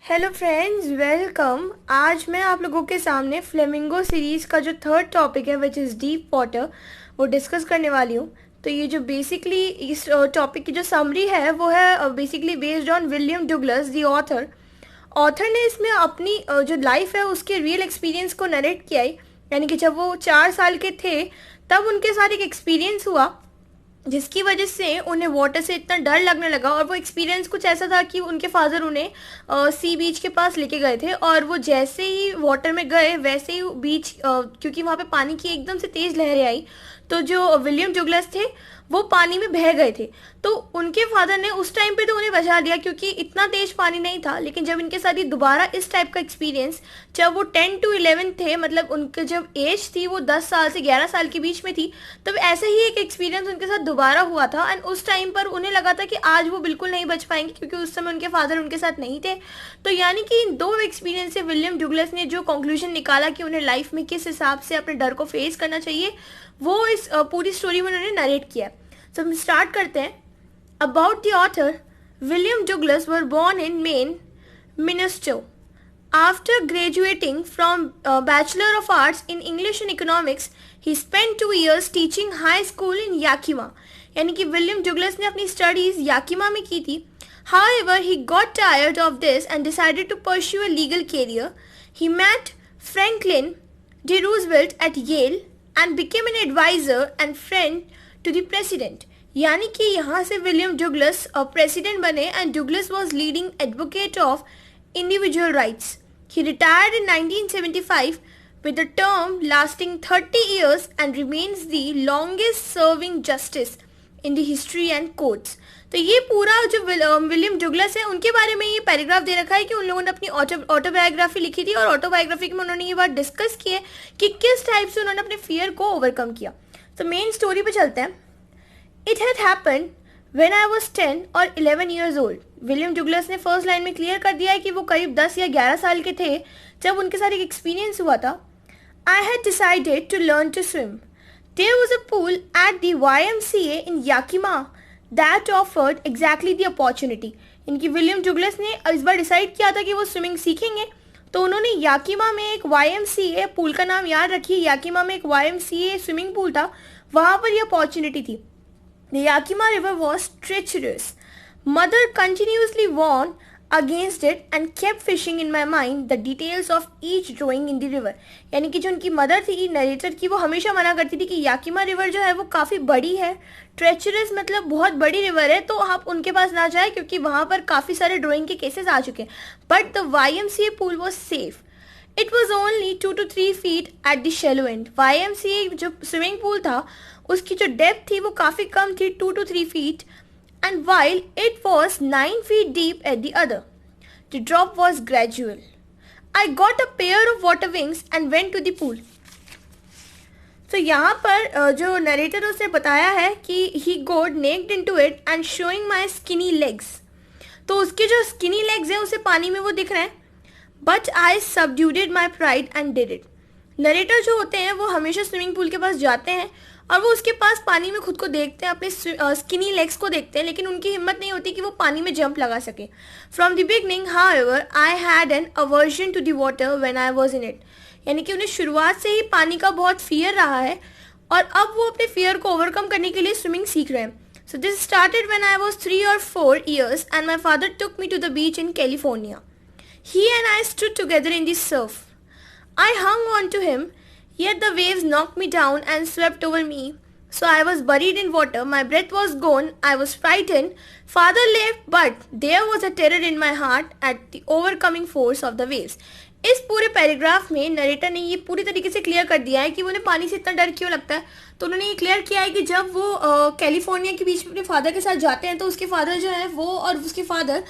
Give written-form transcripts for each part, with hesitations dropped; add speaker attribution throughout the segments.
Speaker 1: Hello friends, welcome. आज मैं आप लोगों के सामने फ्लेमिंगो सीरीज़ का जो थर्ड टॉपिक है विच इज़ डीप वाटर वो डिस्कस करने वाली हूँ। तो ये जो बेसिकली इस टॉपिक की जो समरी है वो है basically based on William Douglas the author. Author ने इसमें अपनी जो लाइफ है उसके रियल एक्सपीरियंस को नरेट किया है। यानी कि जब वो 4 साल के थे तब उनके साथ एक एक्सपीरियंस हुआ जिसकी वजह से उन्हें वाटर से इतना डर लगने लगा। और वो एक्सपीरियंस कुछ ऐसा था कि उनके फादर उन्हें सी बीच के पास लेके गए थे और वो जैसे ही वाटर में गए वैसे ही बीच क्योंकि वहाँ पे पानी की एकदम से तेज़ लहरें आई तो जो विलियम डुगलस थे वो पानी में बह गए थे। तो उनके फादर ने उस टाइम पे तो उन्हें बचा दिया क्योंकि इतना तेज पानी नहीं था। लेकिन जब इनके साथ ही दोबारा इस टाइप का एक्सपीरियंस, जब वो 10 to 11 थे, मतलब उनके जब एज थी वो 10 साल से 11 साल के बीच में थी, तब ऐसे ही एक एक्सपीरियंस उनके साथ दोबारा हुआ था। एंड उस टाइम पर उन्हें लगा था कि आज वो बिल्कुल नहीं बच पाएंगे क्योंकि उस समय उनके फादर उनके साथ नहीं थे। तो यानी कि इन दो एक्सपीरियंस से विलियम डुगलस ने जो कंक्लूजन निकाला कि उन्हें लाइफ में किस हिसाब से अपने डर को फेस करना चाहिए वो इस पूरी स्टोरी में उन्होंने नरेट किया। तो हम स्टार्ट करते हैं। About the author, William Douglas were born in Maine, Minnesota. After graduating from Bachelor of Arts in English and Economics, he spent 2 years teaching high school in Yakima. यानी कि William डुगलस ने अपनी studies Yakima में की थी। However, he got tired of this and decided to pursue a legal career. He met Franklin D. Roosevelt at Yale and became an advisor and friend to the president. यानी कि यहाँ से William Douglas president बने and Douglas was leading advocate of individual rights. He retired in 1975 with a term lasting 30 years and remains the longest serving justice in the history and courts. तो ये पूरा जो William डुगलस है उनके बारे में ये पैराग्राफ दे रखा है कि उन लोगों ने अपनी ऑटोबायोग्राफी लिखी थी और ऑटोबायोग्राफी में उन्होंने ये बात डिस्कस की है कि किस टाइप से उन्होंने अपने फियर को ओवरकम किया. तो मेन स्टोरी पे चलते हैं. It had happened when I was 10 or 11 years old. William डुगलस ने फर्स्ट लाइन में क्लियर कर दिया है कि वो करीब 10 या 11 साल के थे जब उनके साथ एक एक्सपीरियंस हुआ था. I had decided to learn to swim. There was a pool at the YMCA in Yakima that offered exactly the opportunity. इनकी विलियम डुगलस ने इस बार डिसाइड किया था कि वो स्विमिंग सीखेंगे. तो उन्होंने याकिमा में एक YMCA, पूल का नाम याद रखिए, याकिमा में एक YMCA स्विमिंग पूल था, वहाँ पर ये अपॉर्चुनिटी थी. The Yakima River was treacherous. Mother continuously warned against it and kept fishing in my mind the details of each drawing in the river. यानी कि जो उनकी मदर थी नरेटर की, वो हमेशा मना करती थी कि याकिमा रिवर जो है वो काफ़ी बड़ी है, ट्रेचरस मतलब बहुत बड़ी रिवर है, तो आप उनके पास ना जाए क्योंकि वहाँ पर काफ़ी सारे ड्राइंग के केसेस आ चुके हैं. But the YMCA pool was safe. It was only 2 to 3 feet at the shallow end. YMCA जो स्विमिंग पूल था उसकी जो डेप्थ थी वो काफ़ी कम थी, 2 to 3 feet, and while it was 9 feet deep at the other. The drop was gradual. I got a pair of water wings and went to the pool. तो यहाँ पर जो नरेटर उसने बताया है कि he got naked into it and showing my skinny legs. तो उसके जो skinny legs हैं उसे पानी में वो दिख रहे हैं. But I subdued my pride and did it. Narrator जो होते हैं वो हमेशा स्विमिंग पूल के पास जाते हैं और वो उसके पास पानी में खुद को देखते हैं, अपने स्किनी लेग्स को देखते हैं, लेकिन उनकी हिम्मत नहीं होती कि वो पानी में जंप लगा सके. From the beginning however I had an aversion to the water when I was in it. यानी कि उन्हें शुरुआत से ही पानी का बहुत फियर रहा है और अब वो अपने फियर को ओवरकम करने के लिए स्विमिंग सीख रहे हैं. So this started when I was 3 or 4 years and my father took me to the beach in California. He and I stood together in the surf. I hung on to him, yet the waves knocked me down and swept over me. So I was buried in water. My breath was gone. I was frightened. Father left, but there was a terror in my heart at the overcoming force of the waves. इस पूरे paragraph में narrator ने ये पूरी तरीके से clear कर दिया है कि उन्हें पानी से इतना डर क्यों लगता है. तो उन्होंने ये क्लियर किया है कि जब वो कैलिफोर्निया के बीच में अपने फादर के साथ जाते हैं तो उसके फादर जो है वो और उसके फादर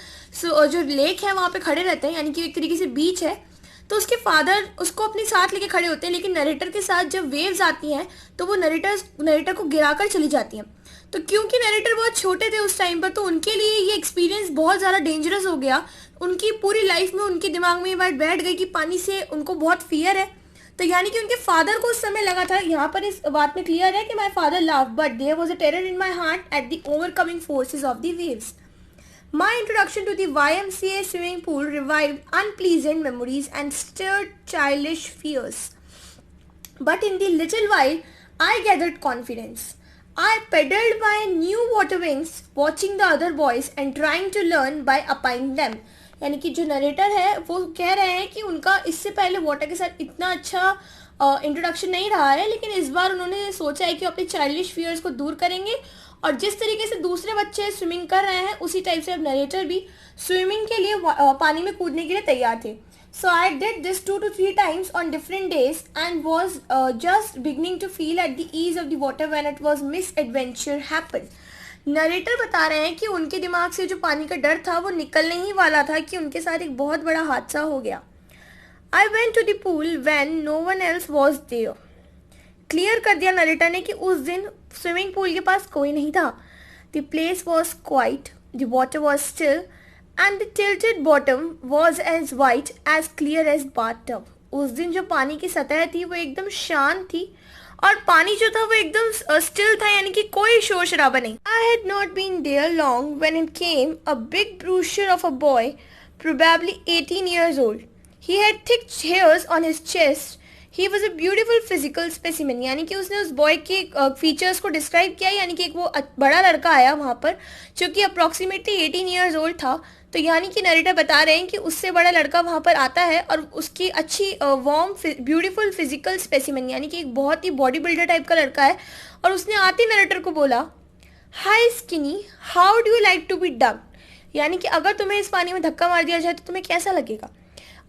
Speaker 1: जो लेक है वहाँ पे खड़े रहते हैं, यानी कि एक तरीके से बीच है. तो उसके फादर उसको अपने साथ लेके खड़े होते हैं, लेकिन नरेटर के साथ जब वेव्स आती हैं तो वो नरेटर को गिराकर चली जाती हैं. तो क्योंकि नरेटर बहुत छोटे थे उस टाइम पर, तो उनके लिए ये एक्सपीरियंस बहुत ज़्यादा डेंजरस हो गया. उनकी पूरी लाइफ में उनके दिमाग में ये बात बैठ गई कि पानी से उनको बहुत फियर है. तो यानी कि उनके फादर को उस समय लगा था, यहाँ पर इस बात में क्लियर है कि my father love but there was a terror in my heart at the overcoming forces of the waves. My introduction to the YMCA swimming pool revived unpleasant memories and stirred childish fears. But in the little while, I gathered confidence. I paddled by new water wings, watching the other boys and trying to learn by applying them. यानी कि जो narrator है वो कह रहे हैं कि उनका इससे पहले वाटर के साथ इतना अच्छा इंट्रोडक्शन नहीं रहा है, लेकिन इस बार उन्होंने सोचा है कि अपने चाइल्डिश फियर्स को दूर करेंगे और जिस तरीके से दूसरे बच्चे स्विमिंग कर रहे हैं उसी टाइप से अब नरेटर भी स्विमिंग के लिए पानी में कूदने के लिए तैयार थे. So I did this 2 to 3 times on different days and was just beginning to feel at the ease of the water when it was misadventure happened. Narrator बता रहे हैं कि उनके दिमाग से जो पानी का डर था वो निकलने ही वाला था कि उनके साथ एक बहुत बड़ा हादसा हो गया. I went to the pool when no one else was there. Clear कर दिया नरेटर ने कि उस दिन स्विमिंग पूल के पास कोई नहीं था. The place was quiet, the water was still and the tilted bottom was as white as clear as bathtub. उस दिन जो पानी की सतह थी वो एकदम शांत थी और पानी जो था वो एकदम स्टिल था, यानी कि कोई शोर शराबा नहीं. I had not been there long when it came a big brochure of a boy, probably 18 years old. He had thick hairs on his chest. He was a beautiful physical specimen. यानी कि उसने उस boy के features को describe किया, यानी कि एक वो बड़ा लड़का आया वहाँ पर जो कि अप्रॉक्सीमेटली 18 ईयर्स ओल्ड था. तो यानी कि नरेटर बता रहे हैं कि उससे बड़ा लड़का वहाँ पर आता है और उसकी अच्छी वार्म ब्यूटीफुल फिजिकल स्पेसिमेन, यानी कि एक बहुत ही बॉडी बिल्डर टाइप का लड़का है. और उसने आते नरेटर को बोला, hi skinny, how do you like to be Doug. यानी कि अगर तुम्हें इस पानी में धक्का मार दिया जाए तो तुम्हें कैसा लगेगा.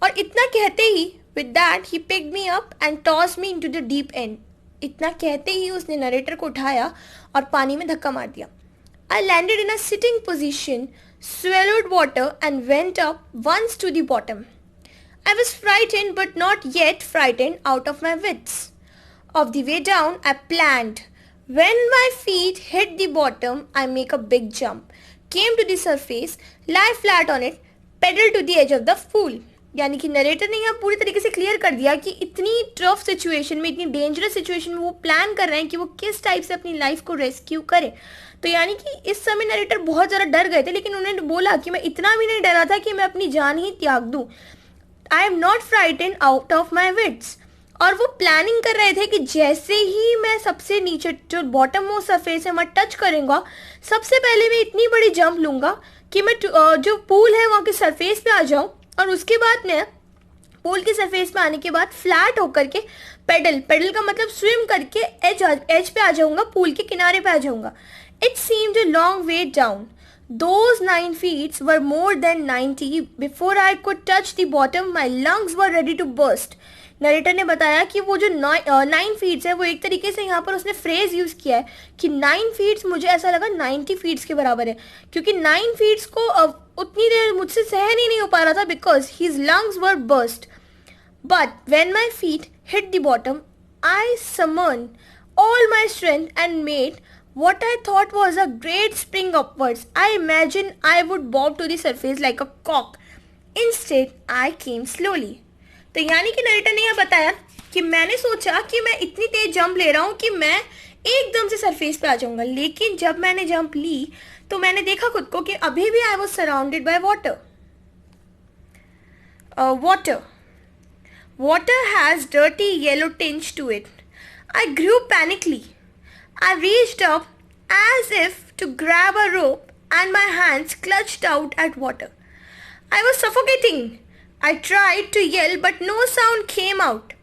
Speaker 1: और इतना कहते ही with that he picked me up and tossed me into the deep end. इतना कहते ही उसने नरेटर को उठाया और पानी में धक्का मार दिया. I landed in a sitting position, swallowed water and went up once to the bottom. I was frightened but not yet frightened out of my wits. Of the way down I planned. When my feet hit the bottom I make a big jump, came to the surface, lie flat on it, pedal to the edge of the pool. यानी कि narrator ने यहाँ पूरी तरीके से clear कर दिया कि इतनी टफ सिचुएशन में, इतनी डेंजरस सिचुएशन में वो प्लान कर रहे हैं कि वो किस टाइप से अपनी लाइफ को रेस्क्यू करें. तो यानी कि इस समय नरेटर बहुत ज़्यादा डर गए थे, लेकिन उन्होंने बोला कि मैं इतना भी नहीं डरा था कि मैं अपनी जान ही त्याग दूँ. I am not frightened out of my wits. और वो प्लानिंग कर रहे थे कि जैसे ही मैं सबसे नीचे जो बॉटम मोस्ट सरफेस है मैं टच करूँगा, सबसे पहले मैं इतनी बड़ी जंप लूँगा कि मैं जो पूल है वहाँ के सरफेस पे आ जाऊँ और उसके बाद मैं पूल के सरफेस पे आने के बाद फ्लैट होकर के पेडल का मतलब स्विम करके एज पे आ जाऊँगा, पूल के किनारे पे आ जाऊँगा. It seemed a long way down. Those 9 feet were more than 90. Before I could touch the bottom, my lungs were ready to burst. Narrator ने बताया कि वो जो 9 फीट्स है वो एक तरीके से यहाँ पर उसने फ्रेज यूज़ किया है कि 9 फीट्स मुझे ऐसा लगा 90 फीट्स के बराबर है, क्योंकि 9 फीट्स को उतनी देर मुझसे सहन ही नहीं हो पा रहा था because his lungs were burst. But when my feet hit the bottom I summon all my strength and made what I thought was a great spring upwards. I imagined I would bob to the surface like a cock. Instead, I came slowly. तो यानी कि narrator ने यह बताया कि मैंने सोचा कि मैं इतनी तेज जंप ले रहा हूँ कि मैं एकदम से सरफेस पे आ जाऊँगा, लेकिन जब मैंने जंप ली तो मैंने देखा खुद को कि अभी भी I was surrounded by water. Water has dirty yellow tinge to it. I grew panically. I reached up as if to grab a rope and my hands clutched out at water. I was suffocating. I tried to yell but no sound came out.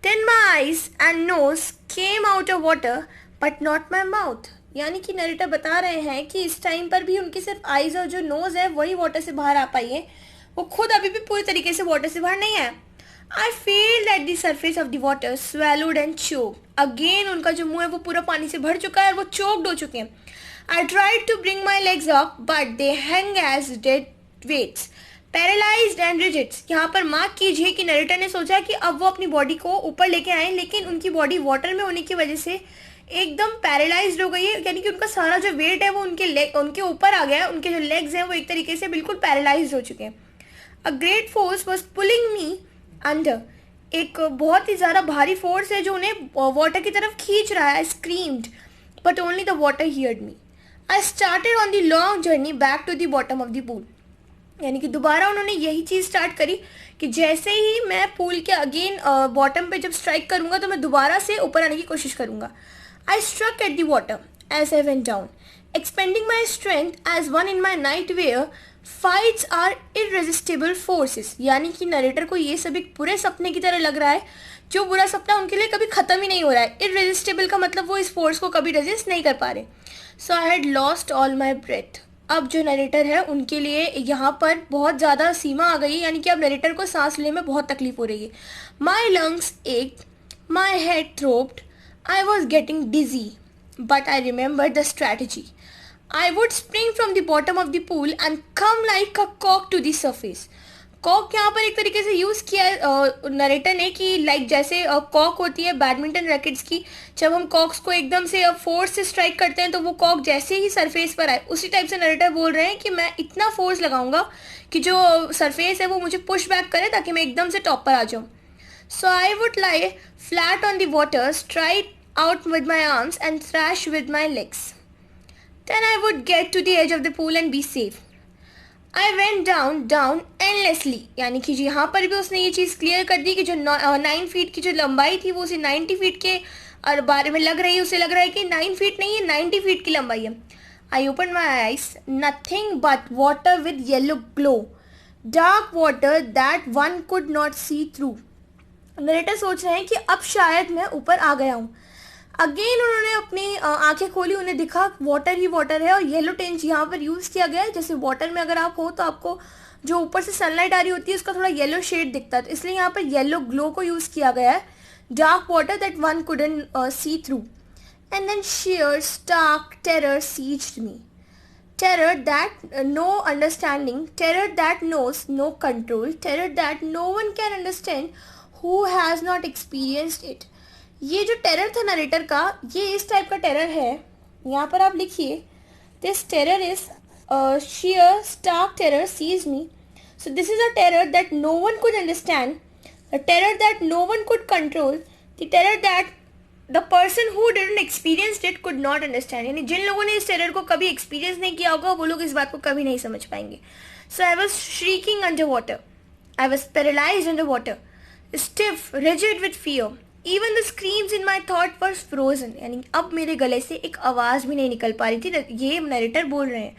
Speaker 1: Then my eyes and nose came out of water but not my mouth. यानी कि narrator बता रहे हैं कि इस time पर भी उनकी सिर्फ आइज और जो नोज है वही वाटर से बाहर आ पाई है, वो खुद अभी भी पूरी तरीके से वाटर से बाहर नहीं आया. I failed at the surface of the water, swallowed and choked. Again उनका जो मुंह है वो पूरा पानी से भर चुका है और वो choked हो चुके हैं. I tried to bring my legs up, but they hang as dead weights, paralyzed and rigid. यहाँ पर मार्क कीजिए कि नरेटर ने सोचा कि अब वो अपनी बॉडी को ऊपर लेके आए, लेकिन उनकी बॉडी वाटर में होने की वजह से एकदम पैरालाइज्ड हो गई है, यानी कि उनका सारा जो वेट है वो उनके ऊपर आ गया है. उनके जो लेग्स हैं वो एक तरीके से बिल्कुल पैरालाइज्ड हो चुके हैं. A great force was pulling me under. एक बहुत ही ज़्यादा भारी फोर्स है जो उन्हें वाटर की तरफ खींच रहा है. I screamed but only the water heard me. I started on the long journey back to the bottom of the pool. यानी कि दोबारा उन्होंने यही चीज़ स्टार्ट करी कि जैसे ही मैं पूल के अगेन बॉटम पे जब स्ट्राइक करूँगा तो मैं दोबारा से ऊपर आने की कोशिश करूँगा। I struck at the water as I went down, expending my strength as one in my nightmare. Fights are irresistible forces. यानी कि नरेटर को ये सब एक बुरे सपने की तरह लग रहा है, जो बुरा सपना उनके लिए कभी ख़त्म ही नहीं हो रहा है। इररेजिस्टिबल का मतलब वो इस फोर्स को कभी रेजिस्ट नहीं कर पा रहे। So I had lost all my breath. अब जो नरेटर है उनके लिए यहाँ पर बहुत ज़्यादा सीमा आ गई है, यानी कि अब नरेटर को सांस लेने में बहुत तकलीफ हो रही है। My lungs ached, my head throbbed, I was getting dizzy, but I remember the strategy. I would spring from the bottom of the pool and come like a कॉक टू द सर्फेस। कॉक यहाँ पर एक तरीके से use किया narrator ने कि लाइक जैसे कॉक होती है बैडमिंटन रैकेट्स की, जब हम कॉक्स को एकदम से फोर्स से स्ट्राइक करते हैं तो वो कॉक जैसे ही सरफेस पर आए, उसी टाइप से नरेटर बोल रहे हैं कि मैं इतना फोर्स लगाऊंगा कि जो सरफेस है वो मुझे पुश बैक करे ताकि मैं एकदम से टॉप पर आ जाऊँ। So I would lie flat on the water, strike out with my arms and thrash with my legs. Then I would get to the edge of the pool and be safe. I went down endlessly. यानी कि यहाँ पर भी उसने ये चीज़ clear कर दी कि जो 9 फीट की जो लंबाई थी वो उसे 90 फीट के और बारे में लग रही है, उसे लग रहा है कि 9 फीट नहीं है 90 फीट की लंबाई है। I open my eyes, nothing but water with yellow glow, dark water that one could not see through. Narrator सोच रहे हैं कि अब शायद मैं ऊपर आ गया हूँ। अगेन उन्होंने अपनी आंखें खोली, उन्हें दिखा वाटर ही वाटर है और येलो टिंज यहाँ पर यूज़ किया गया है। जैसे वाटर में अगर आप हो तो आपको जो ऊपर से सनलाइट आ रही होती है उसका थोड़ा येलो शेड दिखता है, तो इसलिए यहाँ पर येलो ग्लो को यूज़ किया गया है। Dark water that one couldn't see through. And then sheer stark terror seized me. Terror that no understanding, terror that knows no control, terror that no one can understand who has not experienced it. ये जो terror था narrator का, ये इस type का terror है। यहाँ पर आप लिखिए, this terror is sheer stark terror seized me. So this is a terror that no one could understand, a terror that no one could control, the terror that the person who didn't experience it could not understand. यानी जिन लोगों ने इस terror को कभी experience नहीं किया होगा वो लोग इस बात को कभी नहीं समझ पाएंगे। So I was shrieking under water. I was paralyzed under water, stiff, rigid with fear. Even the screams in my thought were frozen. यानी अब मेरे गले से एक आवाज़ भी नहीं निकल पा रही थी। ये नरेटर बोल रहे हैं।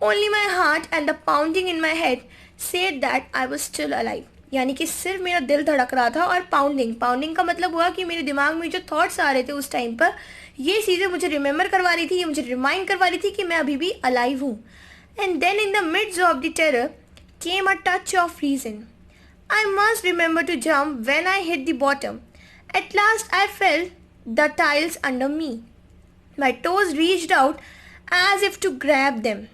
Speaker 1: Only my heart and the pounding in my head said that I was still alive. यानी कि सिर्फ मेरा दिल धड़क रहा था और पाउंडिंग का मतलब हुआ कि मेरे दिमाग में जो थॉट्स आ रहे थे उस टाइम पर, ये चीज़ें मुझे रिमेंबर करवा रही थी, ये मुझे रिमाइंड करवा रही थी कि मैं अभी भी अलाइव हूँ। And then in the midst of the terror came a touch of reason. I must remember to jump when I hit the bottom. At last I felt the tiles under me. My toes reached out as if to grab them.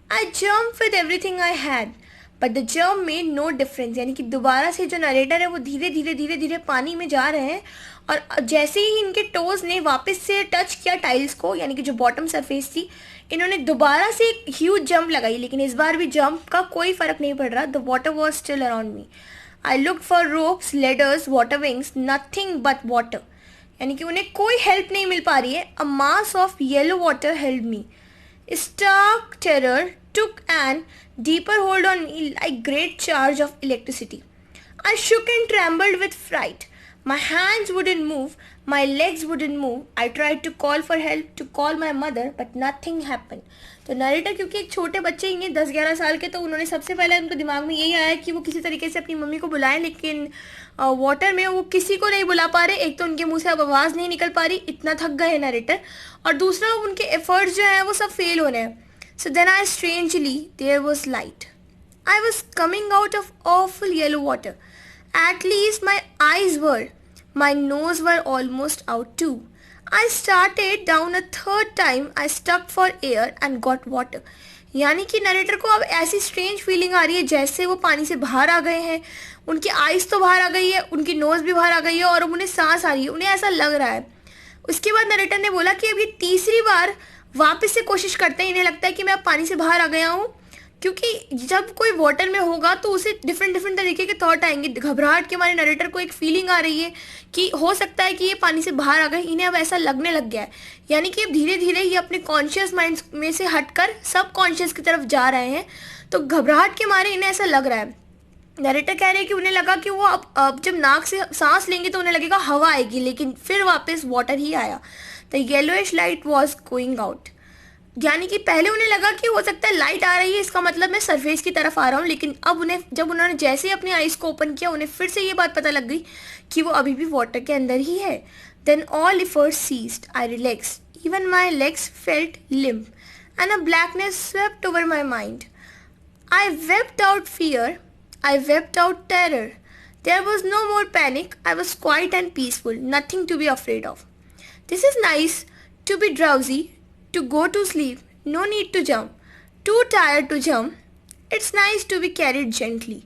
Speaker 1: I jumped with everything I had, but the jump made no difference. यानी कि दोबारा से जो narrator है वो धीरे धीरे पानी में जा रहे हैं और जैसे ही इनके टोज ने वापस से टच किया टाइल्स को, यानी कि जो बॉटम सरफेस थी, इन्होंने दोबारा से एक ह्यूज जंप लगाई, लेकिन इस बार भी जंप का कोई फर्क नहीं पड़ रहा। The water was still around me. I look for ropes, ladders, water wings, nothing but water. यानी कि उन्हें कोई हेल्प नहीं मिल पा रही है. A mass of yellow water held me. Stark terror took an deeper hold on me like great charge of electricity. I shook and trembled with fright. My hands wouldn't move, my legs wouldn't move. I tried to call for help, to call my mother, but nothing happened. तो narrator क्योंकि एक छोटे बच्चे ही हैं 10-11 साल के, तो उन्होंने सबसे पहले उनके दिमाग में यही आया कि वो किसी तरीके से अपनी मम्मी को बुलाएं, लेकिन वाटर में वो किसी को नहीं बुला पा रहे. एक तो उनके मुंह से अब आवाज़ नहीं निकल पा रही, इतना थक गए हैं नरेटर, और दूसरा उनके एफर्ट्स जो हैं वो सब फेल हो रहे हैं. So then I strangely, there was light. I was coming out of awful yellow water. At least my eyes were. My nose were almost out too. I started down a third time. I stuck for air and got water. यानी कि narrator को अब ऐसी strange feeling आ रही है जैसे वो पानी से बाहर आ गए हैं. उनकी आइज़ तो बाहर आ गई है, उनकी नोज़ भी बाहर आ गई है और अब उन्हें सांस आ रही है, उन्हें ऐसा लग रहा है. उसके बाद नरेटर ने बोला कि अब ये तीसरी बार वापस से कोशिश करते हैं, इन्हें लगता है कि मैं अब पानी से बाहर आ गया हूँ, क्योंकि जब कोई वाटर में होगा तो उसे डिफरेंट डिफरेंट तरीके के थॉट आएंगे। घबराहट के हमारे नरेटर को एक फीलिंग आ रही है कि हो सकता है कि ये पानी से बाहर आ गए, इन्हें अब ऐसा लगने लग गया है, यानी कि अब धीरे धीरे ये अपने कॉन्शियस माइंड में से हटकर सब कॉन्शियस की तरफ जा रहे हैं। तो घबराहट के मारे इन्हें ऐसा लग रहा है। नरेटर कह रहे हैं कि उन्हें लगा कि वो अब जब नाक से सांस लेंगे तो उन्हें लगेगा हवा आएगी, लेकिन फिर वापस वाटर ही आया। The yellowish light was going out, यानी कि पहले उन्हें लगा कि हो सकता है लाइट आ रही है, इसका मतलब मैं सरफेस की तरफ आ रहा हूँ, लेकिन अब जब उन्होंने जैसे ही अपनी आइज को ओपन किया उन्हें फिर से ये बात पता लग गई कि वो अभी भी वाटर के अंदर ही है। Then all efforts ceased. I relaxed. Even my legs felt limp, and a blackness swept over my mind. I wept out fear. I wept out terror. There was no more panic. I was quiet and peaceful. Nothing to be afraid of. This is nice. To be drowsy. To go to sleep. No need to jump. Too tired to jump. It's nice to be carried gently.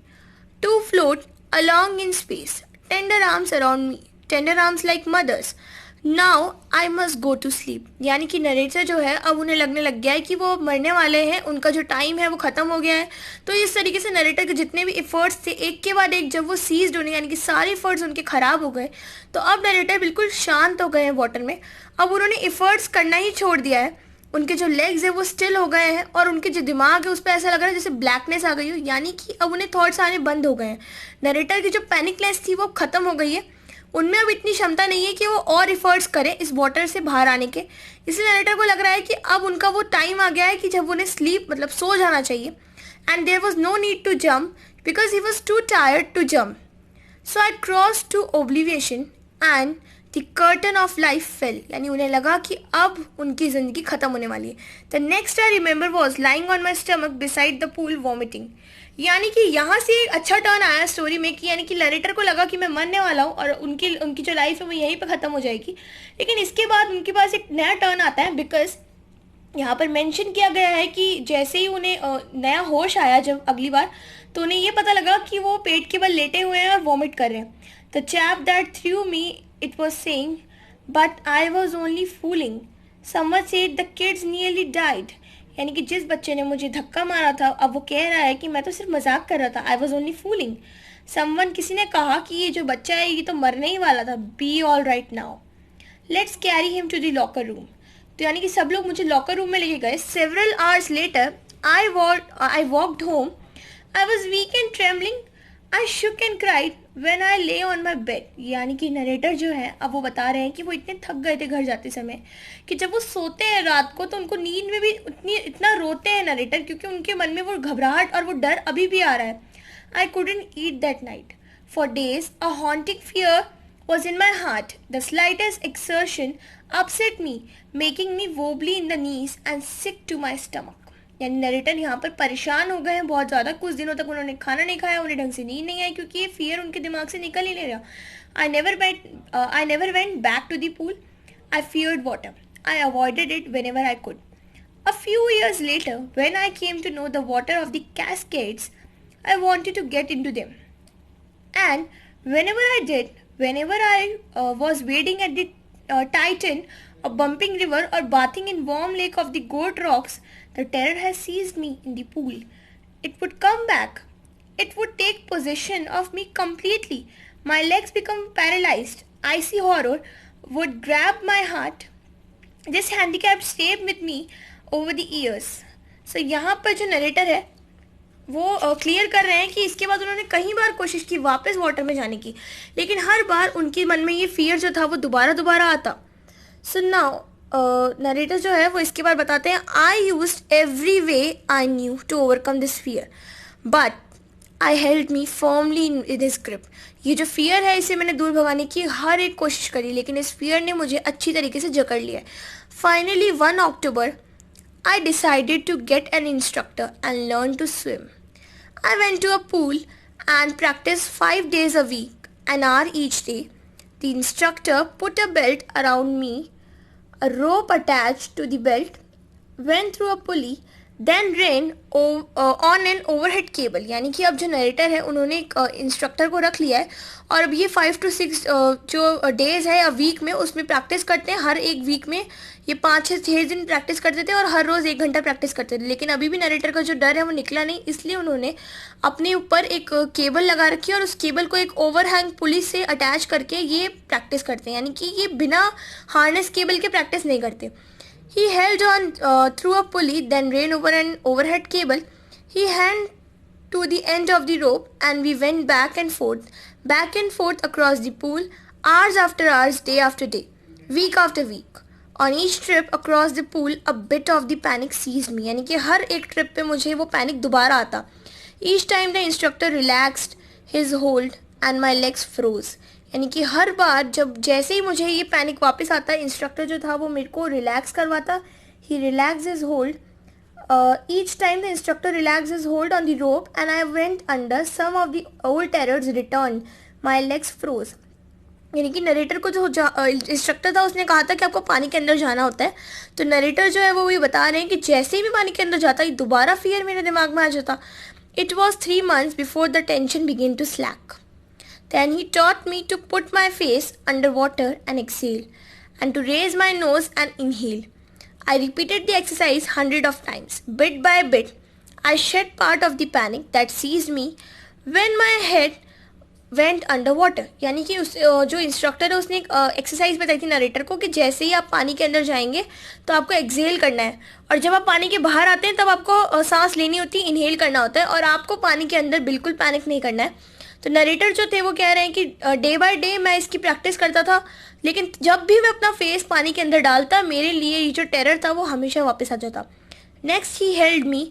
Speaker 1: To float along in space. Tender arms around me. Tender arms like mothers. Now I must go to sleep, यानी कि narrator जो है अब उन्हें लगने लग गया है कि वो मरने वाले हैं, उनका जो टाइम है वो ख़त्म हो गया है। तो इस तरीके से नरेटर के जितने भी एफर्ट्स थे एक के बाद एक जब वो सीज्ड होने, यानी कि सारे एफर्ट्स उनके ख़राब हो गए, तो अब नरेटर बिल्कुल शांत हो गए हैं वाटर में। अब उन्होंने एफर्ट्स करना ही छोड़ दिया है, उनके जो लेग्स है वो स्टिल हो गए हैं और उनके जो दिमाग है उस पर ऐसा लग रहा है जैसे ब्लैकनेस आ गई हो, यानी कि अब उन्हें थॉट्स आने बंद हो गए हैं। नरेटर की जो पैनिकनेस थी वो ख़त्म हो गई है, उनमें अब इतनी क्षमता नहीं है कि वो और एफर्ट्स करें इस वाटर से बाहर आने के। इसलिए नरेटर को लग रहा है कि अब उनका वो टाइम आ गया है कि जब उन्हें स्लीप मतलब सो जाना चाहिए। And there was no need to jump because he was too tired to jump. So I cross to oblivion and the curtain of life fell, यानी उन्हें लगा कि अब उनकी ज़िंदगी ख़त्म होने वाली है। The next I remember was lying on my stomach beside the pool vomiting, यानी कि यहाँ से एक अच्छा टर्न आया स्टोरी में कि यानी कि नरेटर को लगा कि मैं मरने वाला हूँ और उनकी जो लाइफ है वो यहीं पे ख़त्म हो जाएगी। लेकिन इसके बाद उनके पास एक नया टर्न आता है, बिकॉज यहाँ पर मेंशन किया गया है कि जैसे ही उन्हें नया होश आया जब अगली बार, तो उन्हें ये पता लगा कि वो पेट के बल लेटे हुए हैं और वॉमिट कर रहे हैं। The chap that through me it was saying but I was only fooling, someone said the kids nearly died, यानी कि जिस बच्चे ने मुझे धक्का मारा था अब वो कह रहा है कि मैं तो सिर्फ मजाक कर रहा था, I was only fooling. Someone किसी ने कहा कि ये जो बच्चा है ये तो मरने ही वाला था। Be all right now, let's carry him to the locker room, तो यानी कि सब लोग मुझे लॉकर रूम में लेके गए। Several hours later I walked home, I was weak and trembling, I shook and cried when I lay on my bed, यानी कि नरेटर जो है अब वो बता रहे हैं कि वो इतने थक गए थे घर जाते समय कि जब वो सोते हैं रात को तो उनको नींद में भी इतना रोते हैं नरेटर, क्योंकि उनके मन में वो घबराहट और वो डर अभी भी आ रहा है। I couldn't eat that night for days, a haunting fear was in my heart. The slightest exertion upset me, making me wobbly in the knees and sick to my stomach. यानी नरेटर यहाँ पर परेशान हो गए हैं बहुत ज़्यादा, कुछ दिनों तक उन्होंने खाना नहीं खाया, उन्हें ढंग से नींद नहीं आई क्योंकि ये फियर उनके दिमाग से निकल ही नहीं रहा। I never went back to the pool. I feared water. I avoided it whenever I could. A few years later, when I came to know the water of the Cascades, I wanted to get into them. And whenever I did, whenever I was wading at the Titan, a bumping river, or bathing in warm lake of the goat rocks, the terror has seized me in the pool. It would come back. It would take possession of me completely. My legs become paralyzed. Icy horror would grab my heart. This handicap stayed with me over the years. So यहाँ पर जो narrator है वो clear कर रहे हैं कि इसके बाद उन्होंने कई बार कोशिश की वापस वाटर में जाने की, लेकिन हर बार उनके मन में ये फियर जो था वो दोबारा आता। सो नाउ नरेटर जो है वो इसके बाद बताते हैं, I used every way I knew to overcome this fear but I held me firmly in his grip. ये जो फियर है इसे मैंने दूर भगाने की हर एक कोशिश करी, लेकिन इस फियर ने मुझे अच्छी तरीके से जकड़ लिया। Finally 1 October I decided to get an instructor and learn to swim. I went to a pool and practiced 5 days a week, an hour each day. The instructor put a belt around me, a rope attached to the belt went through a pulley then ran on an overhead cable, यानी कि अब जो narrator है उन्होंने एक instructor को रख लिया है और अब ये 5 to 6 जो डेज है या वीक में उसमें प्रैक्टिस करते हैं। हर एक वीक में ये 5 से 6 दिन प्रैक्टिस करते थे और हर रोज़ 1 घंटा प्रैक्टिस करते थे। लेकिन अभी भी नरेटर का जो डर है वो निकला नहीं, इसलिए उन्होंने अपने ऊपर एक केबल लगा रखी है और उस केबल को एक ओवरहैंग पुलिस से अटैच करके ये प्रैक्टिस करते हैं, यानी कि ये बिना हार्नेस केबल के प्रैक्टिस नहीं करते। He held on through a pulley, then ran over an overhead cable. He hung to the end of the rope, and we went back and forth across the pool, hours after hours, day after day, week after week. On each trip across the pool, a bit of the panic seized me. यानी कि हर एक trip पे मुझे वो panic दोबारा आता. Each time the instructor relaxed his hold and my legs froze. यानी कि हर बार जब जैसे ही मुझे ये पैनिक वापस आता, इंस्ट्रक्टर जो था वो मेरे को रिलैक्स करवाता. He relax his hold. Each time the instructor relax his hold on the rope and I went under. Some of the old terrors return, my legs froze. यानी कि नरेटर को जो इंस्ट्रक्टर था उसने कहा था कि आपको पानी के अंदर जाना होता है, तो नरेटर जो है वो ये बता रहे हैं कि जैसे ही मैं पानी के अंदर जाता ये दोबारा फियर मेरे दिमाग में आ जाता. It was 3 months before the tension begin to slack. Then he taught me to put my face under water and exhale, and to raise my nose and inhale. I repeated the exercise 100 of times. Bit by bit, I shed part of the panic that seized me when my head went under water. यानी कि उस जो instructor है उसने एक exercise बताई थी narrator को कि जैसे ही आप पानी के अंदर जाएंगे तो आपको एक्सहेल करना है, और जब आप पानी के बाहर आते हैं तब आपको सांस लेनी होती है, इनहेल करना होता है, और आपको पानी के अंदर बिल्कुल पैनिक नहीं करना है. तो नरेटर जो थे वो कह रहे हैं कि डे बाय डे मैं इसकी प्रैक्टिस करता था, लेकिन जब भी मैं अपना फेस पानी के अंदर डालता मेरे लिए ये जो टेरर था वो हमेशा वापस आ जाता. Next he held me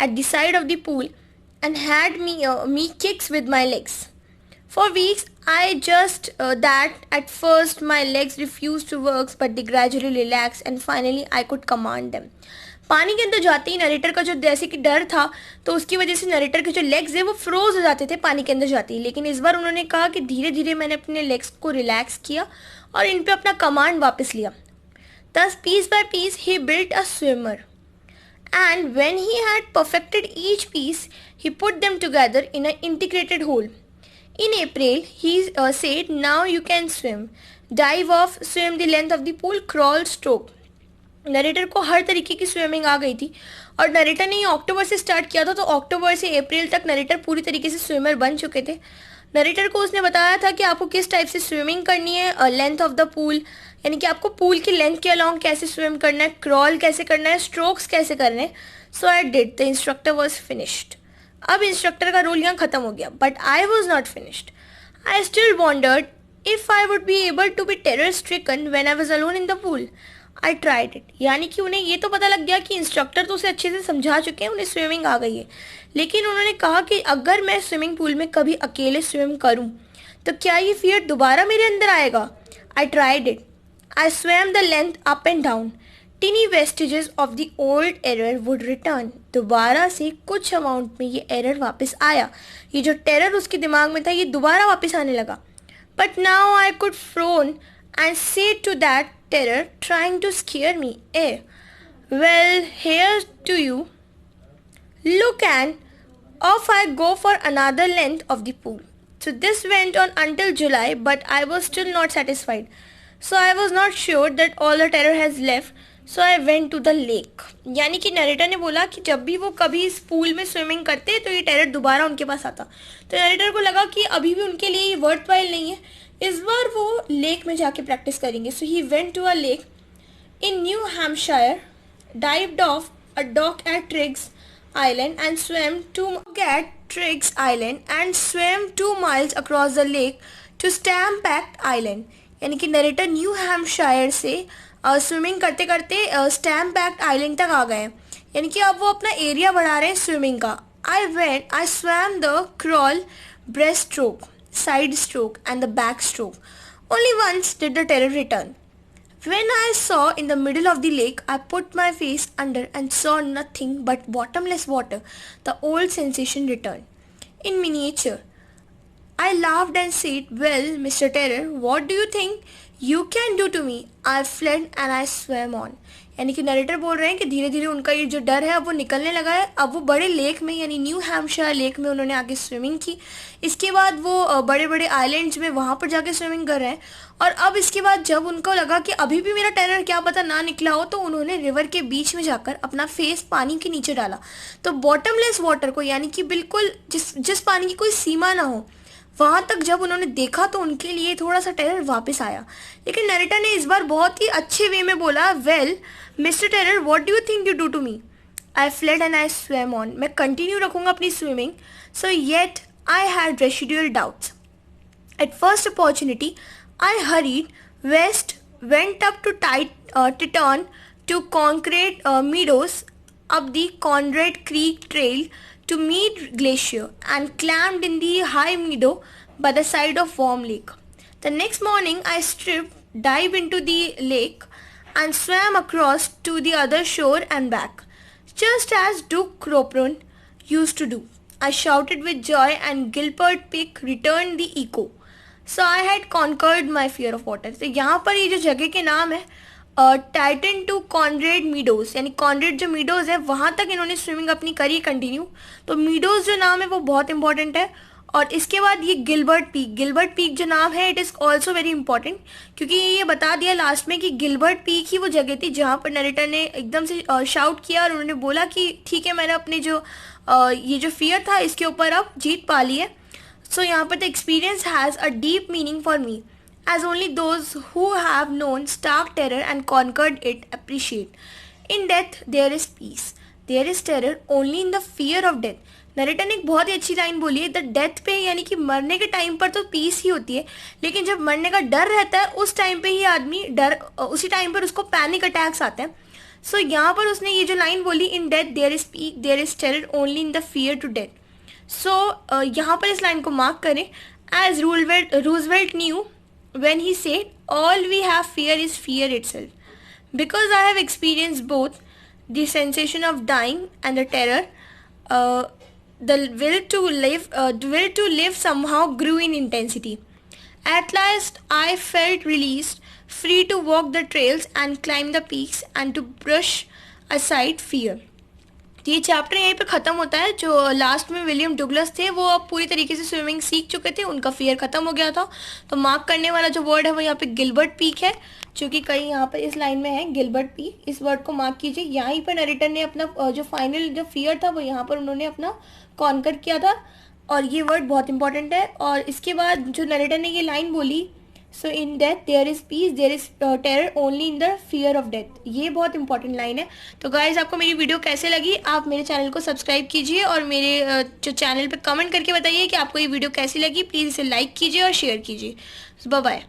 Speaker 1: at the side of the pool and had me kicks with my legs. For weeks I just that at first my legs refused to work, but they gradually relaxed and finally I could command them. पानी के अंदर जाते ही narrator का जो जैसे कि डर था तो उसकी वजह से नरेटर के जो लेग्स है वो फ्रोज हो जाते थे पानी के अंदर जाते ही, लेकिन इस बार उन्होंने कहा कि धीरे धीरे मैंने अपने लेग्स को रिलैक्स किया और इन पे अपना कमांड वापस लिया. Thus piece by piece he built a swimmer, and when he had perfected each piece he put them together in an integrated whole. In April, he said, now you can swim. Dive off, swim the length of the pool, crawl, stroke. Narrator को हर तरीके की swimming आ गई थी और narrator ने ये अक्टूबर से start किया था, तो अक्टूबर से अप्रैल तक नरेटर पूरी तरीके से स्विमर बन चुके थे. नरेटर को उसने बताया था कि आपको किस टाइप से स्विमिंग करनी है, लेंथ ऑफ द पूल, यानी कि आपको पूल की लेंथ के अलॉन्ग कैसे स्विम करना है, क्रॉल कैसे करना है, स्ट्रोक्स कैसे करने हैं. So I did. The instructor was finished. अब इंस्ट्रक्टर का रोल यहाँ खत्म हो गया, but I was not finished. I still wondered if I would be able to be terror stricken when I was alone in the pool. I tried it. यानी कि उन्हें ये तो पता लग गया कि इंस्ट्रक्टर तो उसे अच्छे से समझा चुके हैं, उन्हें स्विमिंग आ गई है, लेकिन उन्होंने कहा कि अगर मैं स्विमिंग पूल में कभी अकेले स्विम करूं तो क्या ये फियर दोबारा मेरे अंदर आएगा. I tried it. I swam the length up and down. Tiny vestiges of the old error would return. दोबारा से कुछ अमाउंट में ये एरर वापस आया, ये जो टेरर उसके दिमाग में था ये दोबारा वापस आने लगा. But now I could frown and say to that terror trying to scare me. Well, here to you. Look, and off I go for another length of the pool. So this went on until July, but I was still not satisfied. So I was not sure that all the terror has left. So I went to the lake. यानी कि narrator ने बोला कि जब भी वो कभी इस पूल में स्विमिंग करते तो ये टेरर दोबारा उनके पास आता. तो नरेटर को लगा कि अभी भी उनके लिए ये वर्थ वाइल नहीं है, इस बार वो लेक में जाके प्रैक्टिस करेंगे. So he went to a lake in New Hampshire, dived off a dock at Triggs Island and swam 2 miles across the lake to Stampfact Island. यानी कि नरेटर न्यू हैम्पशायर से स्विमिंग करते करते स्टैम्पैक्ट island तक आ गए, यानी कि अब वो अपना एरिया बढ़ा रहे हैं स्विमिंग का. I swam the crawl, breaststroke, side stroke and the back stroke. Only once did the terror return. When I saw in the middle of the lake, I put my face under and saw nothing but bottomless water. The old sensation returned. In miniature, I laughed and said, well, Mr. Terror, what do you think you can do to me? I fled and I swam on. यानी कि narrator बोल रहे हैं कि धीरे धीरे उनका ये जो डर है अब वो निकलने लगा है। अब वो बड़े लेक में यानी न्यू हैम्पशायर लेक में उन्होंने आके स्विमिंग की। इसके बाद वो बड़े बड़े आइलैंड्स में वहाँ पर जाके स्विमिंग कर रहे हैं। और अब इसके बाद जब उनको लगा कि अभी भी मेरा टेरर क्या पता ना निकला हो, तो उन्होंने रिवर के बीच में जाकर अपना फेस पानी के नीचे डाला। तो बॉटमलेस वाटर को, यानी कि बिल्कुल जिस पानी की कोई सीमा ना हो, वहां तक जब उन्होंने देखा तो उनके लिए थोड़ा सा टेरर वापस आया। लेकिन नरेटर ने इस बार बहुत ही अच्छे वे में बोला, well mister terror, what do you think you do to me? I flailed and I swam on. मैं कंटिन्यू रखूंगा अपनी swimming. So yet I had residual doubts. At first opportunity I hurried west, went up to Titan to concrete meadows up the Conrad Creek Trail to meet glacier and climbed in the high meadow by the side of warm lake. The next morning I stripped, dived into the lake and swam across to the other shore and back, just as Duke Cropron used to do. I shouted with joy and Gilbert Peak returned the echo. So I had conquered my fear of water. तो यहाँ पर ये जो जगह के नाम है Tieton to Conrad Meadows, यानी कॉन्रेड जो मीडोज है वहाँ तक इन्होंने स्विमिंग अपनी करी कंटिन्यू। तो मीडोज जो नाम है वो बहुत इंपॉर्टेंट है। और इसके बाद ये गिलबर्ट पीक जो नाम है it is also very important, क्योंकि ये बता दिया लास्ट में कि गिलबर्ट पीक ही वो जगह थी जहाँ पर नरेटर ने एकदम से शाउट किया और उन्होंने बोला कि ठीक है, मैंने अपने जो ये जो फियर था इसके ऊपर अब जीत पा ली है। So यहाँ पर the experience has a deep meaning for me, as only those who have known stark terror and conquered it appreciate. In death there is peace, there is terror only in the fear of death. Narrator ने एक बहुत ही अच्छी line बोली है, the death पे यानी कि मरने के टाइम पर तो पीस ही होती है, लेकिन जब मरने का डर रहता है उस टाइम पे ही आदमी उसी टाइम पर उसको पैनिक अटैक्स आते हैं। सो यहाँ पर उसने ये जो लाइन बोली, in death there is peace, there is terror only in the fear to death. So यहाँ पर इस लाइन को मार्क करें, as Roosevelt knew when he said, all we have fear is fear itself. Because I have experienced both the sensation of dying and the terror, the will to live somehow grew in intensity. At last, I felt released, free to walk the trails and climb the peaks and to brush aside fear. ये chapter यहीं पर ख़त्म होता है। जो last में William डुगलस थे वो अब पूरी तरीके से स्विमिंग सीख चुके थे, उनका फियर ख़त्म हो गया था। तो मार्क करने वाला जो वर्ड है वो यहाँ पे गिलबर्ट पीक है, जो कि कहीं यहाँ पर इस लाइन में है गिलबर्ट पीक। इस वर्ड को मार्क कीजिए। यहीं पर नरेटर ने अपना जो फाइनल जो फियर था वो यहाँ पर उन्होंने अपना कॉन्कर किया था, और ये वर्ड बहुत इंपॉर्टेंट है। और इसके बाद जो नरेटर ने ये लाइन बोली, so in death there is peace, there is terror only in the fear of death, ये बहुत इंपॉर्टेंट लाइन है। तो गाइज, आपको मेरी वीडियो कैसे लगी? आप मेरे चैनल को सब्सक्राइब कीजिए और मेरे जो चैनल पे कमेंट करके बताइए कि आपको ये वीडियो कैसी लगी। प्लीज़ इसे लाइक कीजिए और शेयर कीजिए। Bye bye.